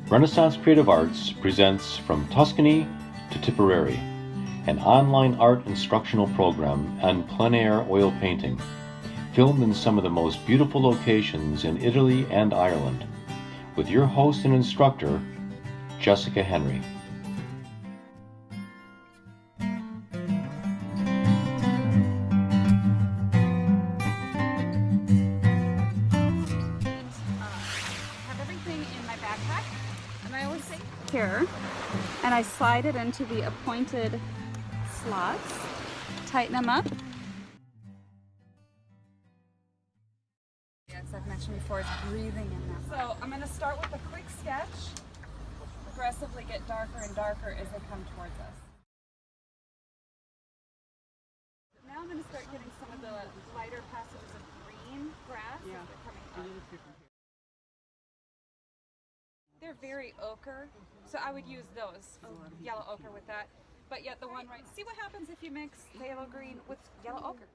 Renaissance Creative Arts presents From Tuscany to Tipperary, an online art instructional program and plein air oil painting, filmed in some of the most beautiful locations in Italy and Ireland, with your host and instructor, Jessica Henry. Here, and I slide it into the appointed slots, tighten them up. As I've mentioned before, it's breathing in them. So I'm going to start with a quick sketch, progressively get darker and darker as they come towards us. Now I'm going to start getting some of the lighter passages of green grass as they're coming up. They're very ochre, so I would use those, yellow ochre with that. But yet the one right, see what happens if you mix the yellow green with yellow ochre.